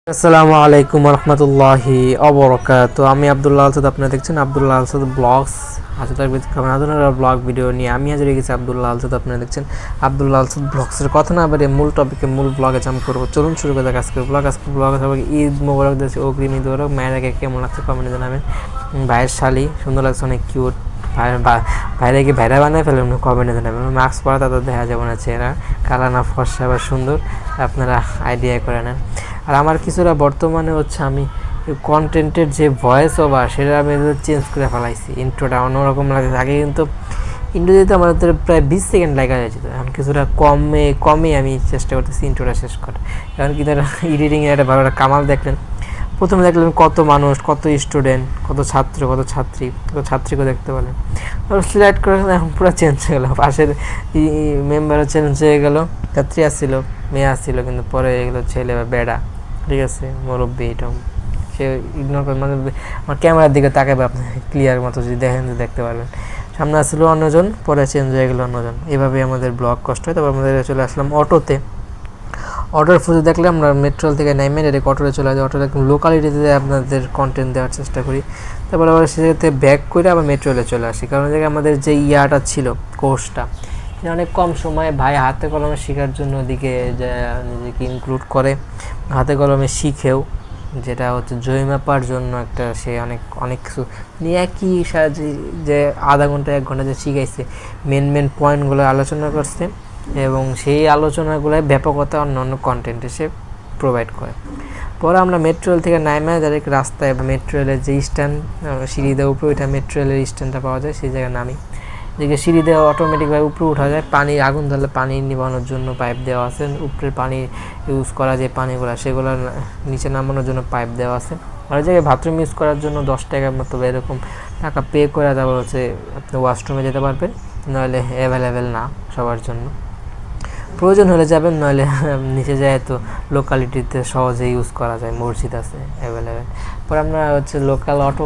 আসসালামু আলাইকুম রহমতুল্লাহি অবরকাত। আমি আবদুল্লাহ আলসাদ, আপনারা দেখছেন আবদুল্লাহ আলসাদ ব্লগস। ব্লগ ভিডিও নিয়ে আমি হাজির হয়ে গেছি আবদুল্লাহ আলসাদ। আপনারা দেখছেন আবদুল্লাহ আলসাদ ব্লগসের কথা না বাড়িয়ে মূল টপিকে, মূল ব্লগে জাম্প করবো। চলুন শুরু করে দেখ আজকের ব্লগ সবাইকে ঈদ মোবারক দিয়েছে, অগ্রিম ঈদ মোবারক। মায়েরাকে কেমন লাগছে কমেন্টে জানাবেন। ভাইয়ের শালি সুন্দর লাগছে, অনেক কিউট। ভাইরা কি ভাইরা বানায় ফেলেন কমেন্টে জানাবেন। মাস্ক পরা তাদের দেখা যাবে না চেহারা, কালা না ফর্সা বা সুন্দর, আপনারা আইডিয়া করে নেন। আর আমার কিছুটা বর্তমানে হচ্ছে আমি কন্টেন্টের যে ভয়েস ওভার সেটা আমি চেঞ্জ করে ফেলাইছি। ইন্ট্রোটা অন্যরকম লাগে। আগে কিন্তু ইন্ট্রো দিতে আমাদের প্রায় 20 সেকেন্ড লাগা যেত, এখন কিছুটা কমে আমি চেষ্টা করতেছি ইন্ট্রোটা শেষ করে। এখন কিন্তু এডিটিংয়ের একটা ভালো একটা কামাল দেখলেন। প্রথমে দেখলেন কত মানুষ, কত স্টুডেন্ট, কত ছাত্রীকেও দেখতে পেলেন। সিলেক্ট করে এখন পুরো চেঞ্জ হয়ে গেলো। পাশের মেম্বারও চেঞ্জ হয়ে গেলো। ছাত্রী আসছিল, মেয়ে আসছিল, কিন্তু পরে এগুলো ছেলে বা বেড়া, ঠিক আছে, মুরব্বী। এটা সে ইগনোর করে, মানে আমার ক্যামেরার দিকে তাকাবে, আপনি ক্লিয়ার মতো যদি দেখেন তো দেখতে পারবেন। সামনে আসছিলো অন্যজন, পরে চেঞ্জ হয়ে গেলো অন্যজন। এইভাবেই আমাদের ব্লগ কষ্ট হয়। তারপর আমাদের চলে আসলাম অটোতে। অটোর ফুজে দেখলে আমরা মেট্রোল থেকে নেমে ডাইরেক্ট অটোতে চলে যাই। অটোতে একদম লোকালিটিতে আপনাদের কন্টেন্ট দেওয়ার চেষ্টা করি। তারপর আবার সেটাতে ব্যাক করে আবার মেট্রোলে চলে আসি, কারণ দেখে আমাদের যে ইয়াটা ছিল, কোর্সটা অনেক কম সময়ে ভাই হাতে কলমে শেখার জন্য ওদিকে নিজেকে ইনক্লুড করে, হাতে কলমে শিখেও, যেটা হচ্ছে জয় মাপার জন্য একটা সে অনেক কিছু নিয়ে একই সাহায্যে যে আধা ঘন্টা 1 ঘন্টা যে শিখাইছে, মেন পয়েন্টগুলো আলোচনা করছে, এবং সেই আলোচনাগুলোয় ব্যাপকতা অন্য কন্টেন্টে সে প্রোভাইড করে। পরে আমরা মেট্রো রেল থেকে নাইমে ডাইরেক্ট রাস্তায় বা মেট্রো রেলের যে স্ট্যান্ড, সিঁড়ি দেওয়া উপরে ওইটা মেট্রো রেলের স্ট্যান্ডটা পাওয়া যায়, সেই জায়গায় নামি। যেদিকে সিঁড়ি দেওয়া অটোমেটিকভাবে উপরে উঠা যায়। পানি আগুন ধরলে পানি নিবানোর জন্য পাইপ দেওয়া আছে। উপরের পানি ইউজ করা যে পানিগুলো, সেগুলো নিচে নামানোর জন্য পাইপ দেওয়া আছে। আর ওই জায়গায় বাথরুম ইউজ করার জন্য 10 টাকার মতো এরকম টাকা পে করে দেওয়া হচ্ছে, আপনি ওয়াশরুমে যেতে পারবেন। নাহলে অ্যাভেলেবেল না সবার জন্য, প্রয়োজন হলে যাবেন, নইলে নিচে যায় তো লোকালিটিতে সহজে ইউজ করা যায়, মসজিদ আছে অ্যাভেলেবেল। পরে আমরা হচ্ছে লোকাল অটো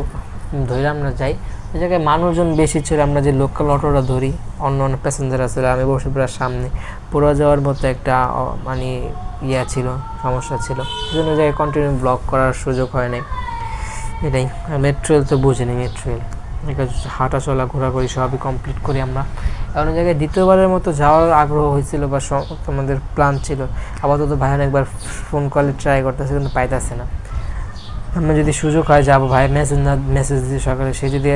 ধরে আমরা যাই। ওই জায়গায় মানুষজন বেশি ছিল, আমরা যে লোকাল অটোটা ধরি, অন্য প্যাসেঞ্জার আছে, আমি বসে পুরো সামনে। পুরো যাওয়ার মতো একটা মানে সমস্যা ছিল, সেই জন্য জায়গায় কন্টিনিউ ব্লগ করার সুযোগ হয় নাই। এটাই। মেট্রো রেল তো বুঝিনি, মেট্রো রেল হাঁটা চলা ঘোরাঘুরি সবই কমপ্লিট করি আমরা। এমন জায়গায় দ্বিতীয়বারের মতো যাওয়ার আগ্রহ হয়েছিল বা আমাদের প্ল্যান ছিল। আপাতত ভাই একবার ফোন কলে ট্রাই করতেছে, কিন্তু পাইতেছে না। আমরা যদি সুযোগ হয় যাবো। ভাই মেসেজ দিয়ে সকালে, সে যদি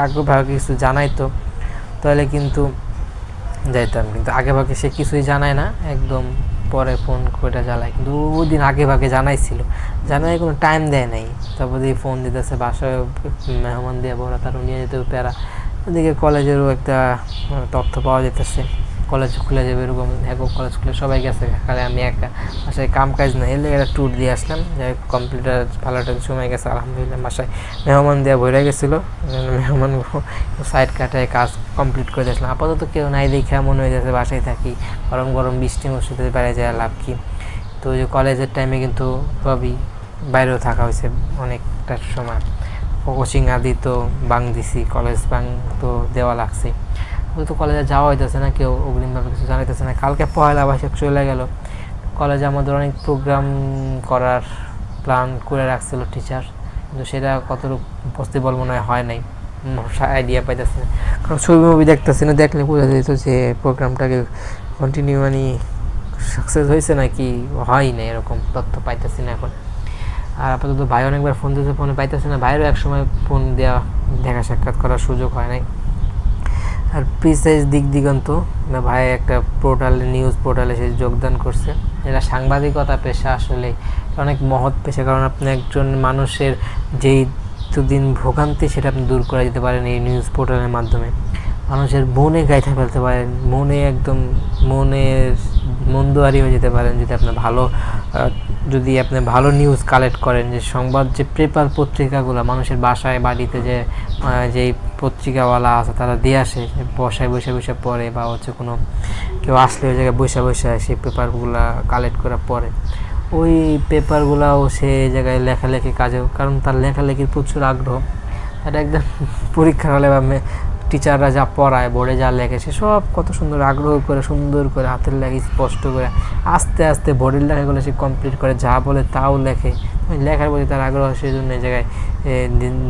আগ্রহ ভাগে কিছু জানাইতো তাহলে কিন্তু যাইতাম, কিন্তু আগে ভাগে সে কিছুই জানায় না, একদম পরে ফোন করে জ্বালায়। কিন্তু দিন আগে ভাগে জানাইছিল, জানাই কোনো টাইম দেয় নাই। তারপর দিয়ে ফোন দিতেছে, বাসায় মেহমান দিয়ে বড়, তারও নিয়ে যেতে প্যারা। ওদিকে কলেজেরও একটা তথ্য পাওয়া যেতেছে, কলেজ খুলে যাবে এরকম, কলেজ খুলে সবাই গেছে, খালি আমি একা বাসায় কাম কাজ না। এলে একটা ট্যুর দিয়ে আসলাম, যাই কমপ্লিটার ভালো একটা সময় গেছে আলহামদুলিল্লাহ। বাসায় মেহমান দেওয়া ভরে গেছিলো, মেহমান সাইড কাটায় কাজ কমপ্লিট করে দিয়েছিলাম। আপাতত কেউ নাই দেখে মনে হয়ে যাচ্ছে বাসায় থাকি, গরম গরম বৃষ্টি মসজিদে বাইরে যায় লাভ কি। তো ওই যে কলেজের টাইমে কিন্তু সবই বাইরেও থাকা হয়েছে অনেকটা সময়। কোচিং আদি তো বাং দিছি, কলেজ বাং তো দেওয়া লাগছে। তো কলেজে যাওয়া হইতেছে না, কেউ অগ্রিমভাবে কিছু জানাইতেছে না। কালকে পয়লা বৈশাখ চলে গেল, কলেজে আমাদের অনেক প্রোগ্রাম করার প্ল্যান করে রাখছিল টিচার, কিন্তু সেটা কতটুকু পসিবল মনে হয় নাই, আইডিয়া পাইতেছে না। কারণ ছবি মুভি দেখতেছি না, দেখলে বোঝা যেত যে প্রোগ্রামটাকে কন্টিনিউ মানে সাকসেস হয়েছে নাকি হয় না, এরকম তথ্য পাইতেছি না এখন। আর আপাতত ভাই অনেকবার ফোন দিয়েছে, ফোনে পাইতেছে না। ভাইয়েরও একসময় ফোন দেওয়া, দেখা সাক্ষাৎ করার সুযোগ হয় নাই। আর প্রিসাইজ দিগন্ত ভাই একটা পোর্টালে, নিউজ পোর্টালে সে যোগদান করছে। এটা সাংবাদিকতা পেশা আসলে অনেক মহৎ পেশা, কারণ আপনি একজন মানুষের যেই দুদিন ভোগান্তি সেটা আপনি দূর করে দিতে পারেন এই নিউজ পোর্টালের মাধ্যমে। মানুষের মনে গাইথা ফেলতে পারেন, মনে একদম মন্দোয়ারি হয়ে যেতে পারেন যদি আপনি ভালো নিউজ কালেক্ট করেন। যে সংবাদ, যে পেপার পত্রিকাগুলো মানুষের বাসায় বাড়িতে যেই পত্রিকাওয়ালা আছে তারা দিয়ে আসে, বসায় বসে পড়ে, বা হচ্ছে কোনো কেউ আসলে ওই জায়গায় বসে সেই পেপারগুলো কালেক্ট করা পড়ে, ওই পেপারগুলাও সে জায়গায় লেখালেখি কাজেও, কারণ তার লেখালেখির প্রচুর আগ্রহ। এটা একদম পরীক্ষা হলে বা টিচাররা যা পড়ায়, বোর্ডে যা লেখে সেসব কত সুন্দর আগ্রহ করে সুন্দর করে হাতের লেখে স্পষ্ট করে আস্তে আস্তে বোর্ডের লেখাগুলো সে কমপ্লিট করে, যা বলে তাও লেখে। লেখার প্রতি তার আগ্রহ, সেই জন্য এই জায়গায়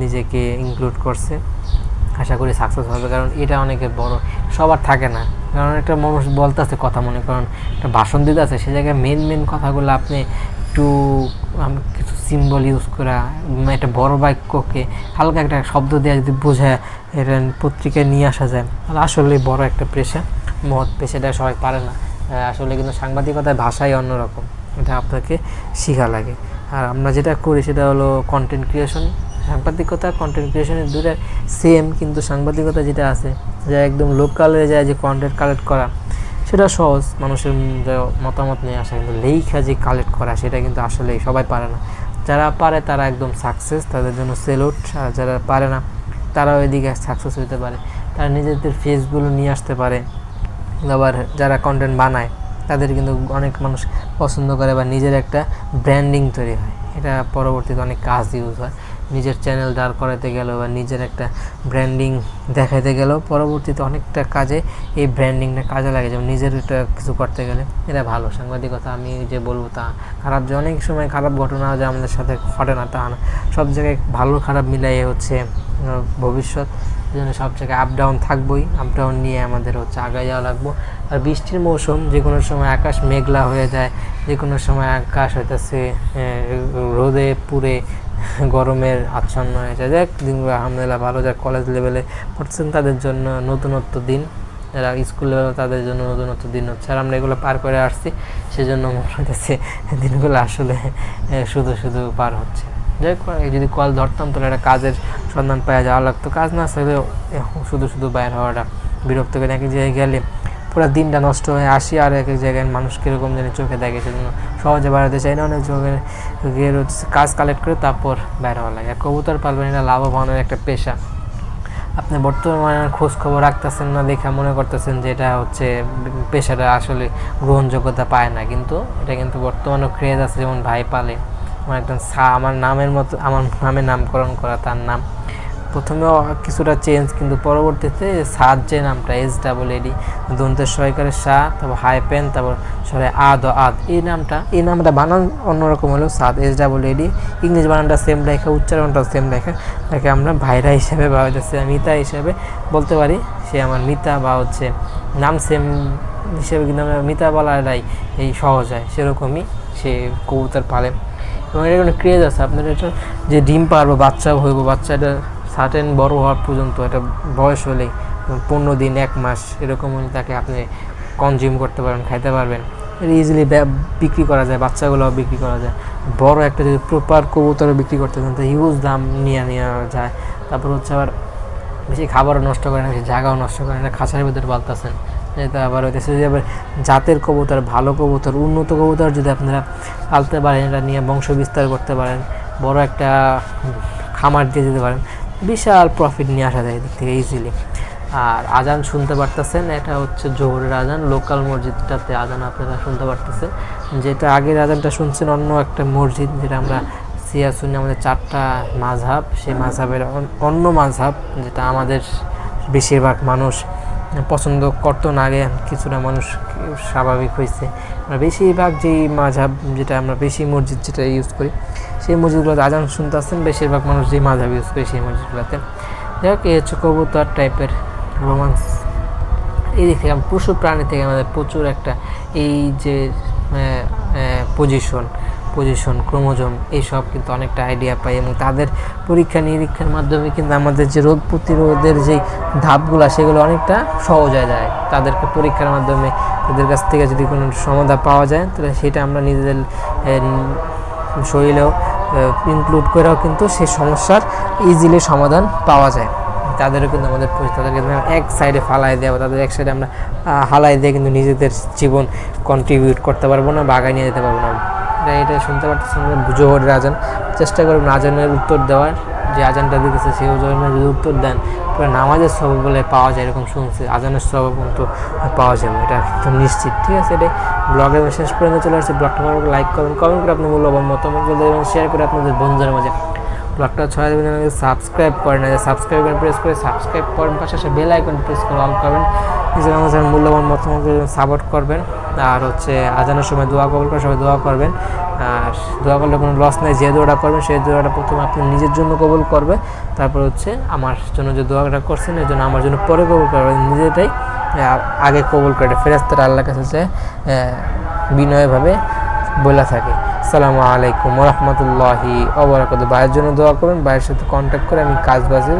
নিজেকে ইনক্লুড করছে। আশা করি সাকসেস হবে, কারণ এটা অনেকের বড়, সবার থাকে না। কারণ একটা মানুষ বলতেছে কথা, মনে করেন একটা ভাষণ দিতে আছে, সে জায়গায় মেন কথাগুলো আপনি একটু কিছু সিম্বল ইউজ করা, একটা বড় বাক্যকে হালকা একটা শব্দ দেওয়া যদি বোঝায় এটা পত্রিকায় নিয়ে আসা যায়, তাহলে আসলে বড় একটা পেশা, মহৎ পেশাটা সবাই পারে না আসলে। কিন্তু সাংবাদিকতার ভাষাই অন্যরকম, এটা আপনাকে শেখা লাগে। আর আমরা যেটা করি সেটা হলো কন্টেন্ট ক্রিয়েশন। সাংবাদিকতা কন্টেন্ট ক্রিয়েশনের দুটো সেম, কিন্তু সাংবাদিকতা যেটা আছে যা একদম লোকালে যায় যে কন্টেন্ট কালেক্ট করা, সেটা সহজ, মানুষের মতামত নিয়ে আসা। কিন্তু লেখা যে কালেক্ট করা সেটা কিন্তু আসলে সবাই পারে না। যারা পারে তারা একদম সাকসেস, তাদের জন্য সেলুট। আর যারা পারে না তারাও এদিকে সাকসেস হতে পারে, তারা নিজেদের ফেসগুলো নিয়ে আসতে পারে। আবার যারা কন্টেন্ট বানায় তাদের কিন্তু অনেক মানুষ পছন্দ করে, বা নিজের একটা ব্র্যান্ডিং তৈরি হয়, এটা পরবর্তীতে অনেক কাজ ইউজ হয়। নিজের চ্যানেল দাঁড় করাতে গেলেও বা নিজের একটা ব্র্যান্ডিং দেখাতে গেলেও পরবর্তীতে অনেকটা কাজে এই ব্র্যান্ডিংটা কাজে লাগে। যেমন নিজের একটা কিছু করতে গেলে এটা ভালো। সাংবাদিকতা আমি যে বলবো তা খারাপ, যে অনেক সময় খারাপ ঘটনা যে আমাদের সাথে ঘটে না তা না, সব জায়গায় ভালো খারাপ মিলাই হচ্ছে ভবিষ্যৎ। এই জন্য সব জায়গায় আপ ডাউন থাকবোই, আপ ডাউন নিয়ে আমাদের হচ্ছে আগায় যাওয়া লাগবো। আর বৃষ্টির মৌসুম, যে কোনো সময় আকাশ মেঘলা হয়ে যায়, যে কোনো সময় আকাশ হইতেছে রোদে পুড়ে গরমের আচ্ছন্ন হয়ে যায়। দেখ দিনগুলো আলহামদুলিল্লাহ ভালো, যারা কলেজ লেভেলে পড়ছেন তাদের জন্য নতুনত্ব দিন, যারা স্কুল লেভেলে তাদের জন্য নতুনত্ব দিন হচ্ছে। আর আমরা এগুলো পার করে আসছি, সেজন্য মনে হচ্ছে দিনগুলো আসলে শুধু পার হচ্ছে। যাই যদি কল ধরতাম তাহলে একটা কাজের সন্ধান পাওয়া যাওয়া লাগতো, কাজ না থাকলেও শুধু বাইর হওয়াটা বিরক্ত করে। এক জায়গায় গেলে পুরো দিনটা নষ্ট হয়ে আসি, আর এক জায়গায় মানুষ কীরকম জানি চোখে দেখে, সেজন্য সহজে বেড়াতে চাই না, অনেক চোখে গিয়ে কাজ কালেক্ট করে তারপর বের হওয়া লাগে। আর কবুতর পালবেন এটা লাভবানের একটা পেশা। আপনি বর্তমানে খোঁজ খবর রাখতেছেন না দেখে মনে করতেছেন যে এটা হচ্ছে পেশাটা আসলে গ্রহণযোগ্যতা পায় না, কিন্তু এটা কিন্তু বর্তমানে ক্রেজ আছে। যেমন ভাই পালে, আমার একদম আমার নামের মতো, আমার নামে নামকরণ করা, তার নাম প্রথমেও কিছুটা চেঞ্জ, কিন্তু পরবর্তীতে সাদ যে নামটা SAAD দন্তের সহকারে শাহ, তারপর হাইপেন, তারপর সরে আদ, এই নামটা বানান অন্যরকম হলেও সাদ SAAD, ইংলিশ বানানটা সেম লেখা, উচ্চারণটাও সেম লেখা। তাকে আমরা ভাইরা হিসেবে বা হচ্ছে মিতা হিসেবে বলতে পারি। সে আমার মিতা, বা হচ্ছে নাম সেম হিসেবে কিন্তু আমরা মিতা বলাটাই এই সহজ হয়, সেরকমই সে কবুতর পালে। এবং এটা কোনো ক্রেজ আছে আপনার, এটা যে ডিম পারবো, বাচ্চা হইব, বাচ্চাটা সার্টেন বড় হওয়ার পর্যন্ত, এটা বয়স হলেই 15 দিন 1 মাস এরকম হলে তাকে আপনি কনজিউম করতে পারবেন, খাইতে পারবেন। এটা ইজিলি বিক্রি করা যায়, বাচ্চাগুলোও বিক্রি করা যায়। বড় একটা যদি প্রপার কবুতরও বিক্রি করতে চান তো হিউজ দাম নিয়ে যায়। তারপর হচ্ছে আবার বেশি খাবারও নষ্ট করে না, বেশি জায়গাও নষ্ট করে না, খাঁচার ভিতরে পালতেছেন। এটা আবার হইতেছে যে আবার জাতের কবুতর, ভালো কবুতর, উন্নত কবুতর যদি আপনারা পালতে পারেন, এটা নিয়ে বংশ বিস্তার করতে পারেন, বড় একটা খামার দিয়ে যেতে পারেন, বিশাল প্রফিট নিয়ে আসা যায় এদিক থেকে ইজিলি। আর আজান শুনতে পারতেছেন, এটা হচ্ছে জোহরের আজান, লোকাল মসজিদটাতে আজান আপনারা শুনতে পারতেছেন। যেটা আগের আজানটা শুনছেন অন্য একটা মসজিদ, যেটা আমরা সিয়া সুন্নি, আমাদের 4টা মাযহাব, সেই মাযহাবের অন্য মাযহাব, যেটা আমাদের বেশিরভাগ মানুষ পছন্দ করতো না, আগে কিছুটা মানুষ স্বাভাবিক হয়েছে। আমরা বেশিরভাগ যেই মাযহাব, যেটা আমরা বেশি মসজিদ যেটা ইউজ করি, সেই মসজিদগুলোতে আজান শুনতে আসছেন বেশিরভাগ মানুষ যেই মাযহাব ইউজ করি সেই মসজিদগুলোতে। যাই হোক, এই হচ্ছে কবুতর টাইপের রোমান্স। এই দিক থেকে পশু প্রাণী থেকে আমাদের প্রচুর একটা এই যে পজিশন ক্রোমোজোম, এইসব কিন্তু অনেকটা আইডিয়া পাই, এবং তাদের পরীক্ষা নিরীক্ষার মাধ্যমে কিন্তু আমাদের যে রোগ প্রতিরোধের যেই ধাপগুলো সেগুলো অনেকটা সহজ হয়ে যায়। তাদেরকে পরীক্ষার মাধ্যমে তাদের কাছ থেকে যদি কোনো সমাধান পাওয়া যায়, তাহলে সেটা আমরা নিজেদের শরীরেও ইনক্লুড করেও কিন্তু সেই সমস্যার ইজিলি সমাধান পাওয়া যায়। তাদেরও কিন্তু আমাদের তাদেরকে এক সাইডে ফালাই দেওয়া, তাদের এক সাইডে আমরা হালাই দিয়ে কিন্তু নিজেদের জীবন কন্ট্রিবিউট করতে পারবো না, বাগায় নিয়ে যেতে পারবো না। এটা শুনতে পাচ্ছেন জোহরের আজান, চেষ্টা করবেন আজানের উত্তর দেওয়ার, যে আজানটা দিতেছে সেই জোহরের যদি উত্তর দেন পুরো নামাজের সব বলে পাওয়া যায়, এরকম শুনছি, আজানের সব কিন্তু পাওয়া যাবে, এটা একদম নিশ্চিত। ঠিক আছে, এটাই ব্লগের শেষ পর্যন্ত চলে আসছে। ব্লগটা লাইক করবেন, কমেন্ট করে আপনার মূল্যবান মতামত বলতে এবং শেয়ার করে আপনাদের বন্ধুদের মাঝে ব্লগটা ছড়িয়ে দেবেন, সাবস্ক্রাইব করেন না, সাবস্ক্রাইব বাটন প্রেস করে সাবস্ক্রাইব করেন, পাশাপাশি বেল আইকন প্রেস করে অল করবেন। নিজের আমাদের মূল্যবান মতামত সাপোর্ট করবেন। আর হচ্ছে আজানের সময় দোয়া কবুল করে সবাই দোয়া করবেন। আর দোয়া করলে কোনো লস নেই, যে দোয়াটা করবেন সেই দোয়াটা প্রথমে আপনি নিজের জন্য কবুল করবে, তারপর হচ্ছে আমার জন্য যে দোয়াটা করছেন এই জন্য আমার জন্য পরে কবুল করবেন, নিজেটাই আগে কবুল করে। ফেরেশতারা আল্লাহর কাছে বিনয়ভাবে বলে থাকে। আসসালামু আলাইকুম ওয়া রাহমাতুল্লাহি ওয়া বারাকাতুহু। ভাইয়ের জন্য দোয়া করবেন, ভাইয়ের সাথে কন্ট্যাক্ট করে আমি কাজ বাজে